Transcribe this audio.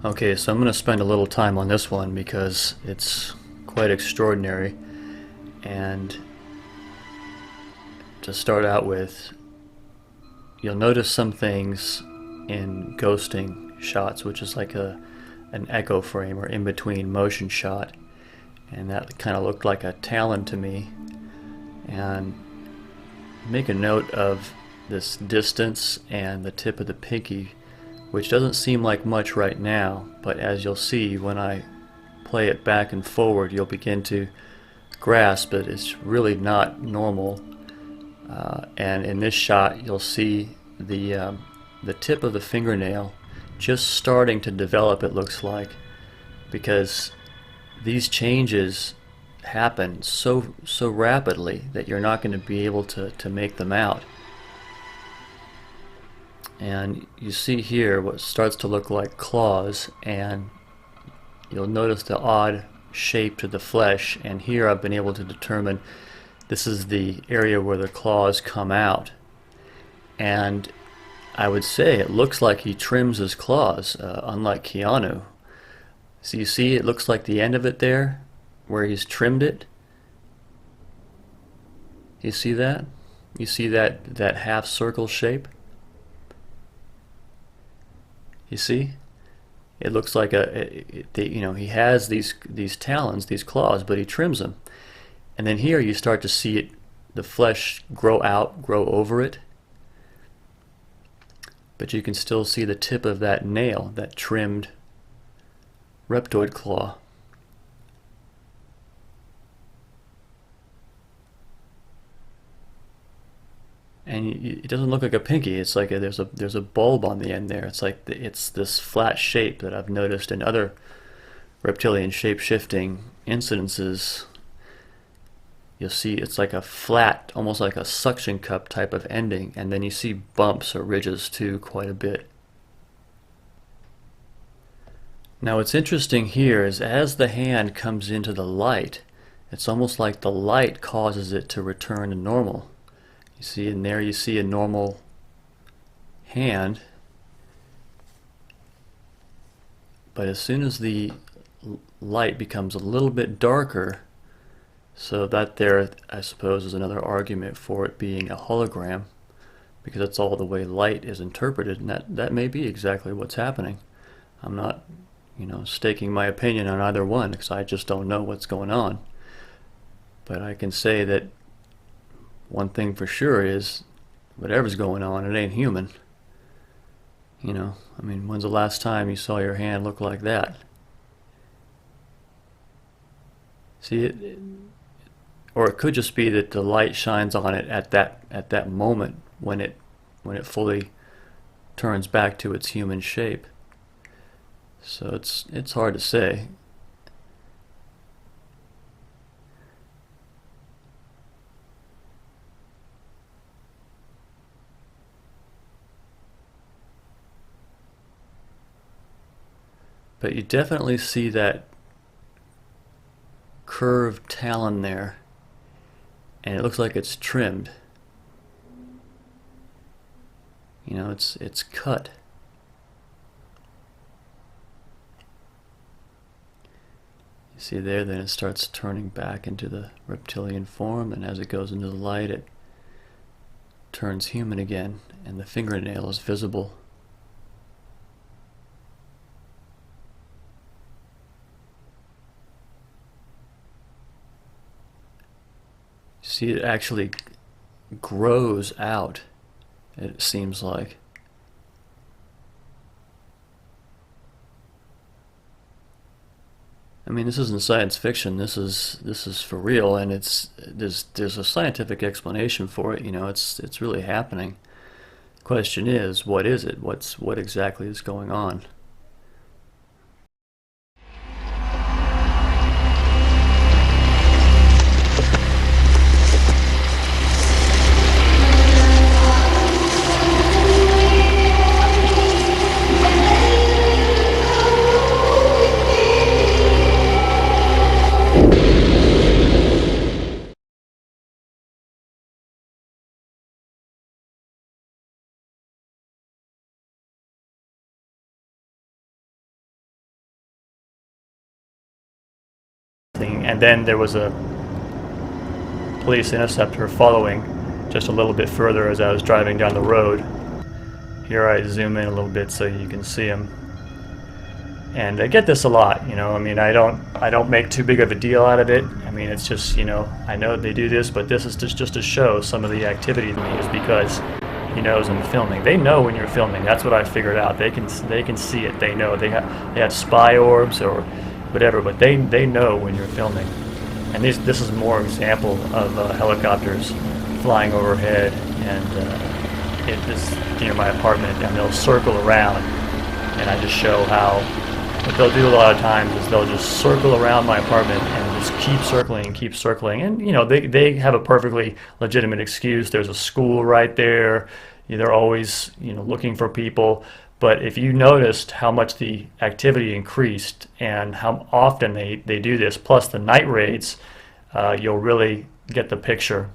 Okay, so I'm going to spend a little time on this one because it's quite extraordinary. And to start out with, you'll notice some things in ghosting shots, which is like an echo frame or in between motion shot. And that kind of looked like a talon to me. And make a note of this distance and the tip of the pinky, which doesn't seem like much right now, but as you'll see when I play it back and forward, you'll begin to grasp it. It's really not normal. And in this shot, you'll see the tip of the fingernail just starting to develop, it looks like, because these changes happen so rapidly that you're not going to be able to make them out. And you see here what starts to look like claws, and you'll notice the odd shape to the flesh, and here I've been able to determine this is the area where the claws come out. And I would say it looks like he trims his claws, unlike Keanu. So you see it looks like the end of it there, where he's trimmed it. You see that? You see that half circle shape? You see? It looks like he has these talons, these claws, but he trims them. And then here you start to see it, the flesh grow out, grow over it. But you can still see the tip of that nail, that trimmed reptoid claw. And it doesn't look like a pinky. It's like there's a bulb on the end there. It's like it's this flat shape that I've noticed in other reptilian shape-shifting incidences. You'll see it's like a flat, almost like a suction cup type of ending, and then you see bumps or ridges too quite a bit. Now what's interesting here is as the hand comes into the light, it's almost like the light causes it to return to normal. You see in there, you see a normal hand, but as soon as the light becomes a little bit darker, so that there, I suppose, is another argument for it being a hologram, because that's all the way light is interpreted, and that may be exactly what's happening. I'm not, staking my opinion on either one, because I just don't know what's going on. But I can say that one thing for sure is, whatever's going on, it ain't human. I mean, when's the last time you saw your hand look like that? See it, or it could just be that the light shines on it at that moment when it fully turns back to its human shape. So it's hard to say. But you definitely see that curved talon there, and it looks like it's trimmed. It's cut. You see there, then it starts turning back into the reptilian form, and as it goes into the light, it turns human again, and the fingernail is visible. See, it actually grows out, it seems like. I mean, this isn't science fiction. This is for real, and there's a scientific explanation for it. It's really happening. Question is, what is it? What exactly is going on? And then there was a police interceptor following just a little bit further as I was driving down the road. Here I zoom in a little bit so you can see him. And I get this a lot, you know. I mean, I don't make too big of a deal out of it. I mean, it's just, you know, I know they do this, but this is just to show some of the activity to me, is because he knows I'm filming. They know when you're filming. That's what I figured out. They can see it. They know. They have spy orbs or whatever, but they know when you're filming. And this is more example of helicopters flying overhead, and it is near my apartment, and they'll circle around, and I just show how. What they'll do a lot of times is they'll just circle around my apartment and just keep circling, and you know, they have a perfectly legitimate excuse. There's a school right there. They're always, you know, looking for people. But if you noticed how much the activity increased and how often they do this, plus the night raids, you'll really get the picture.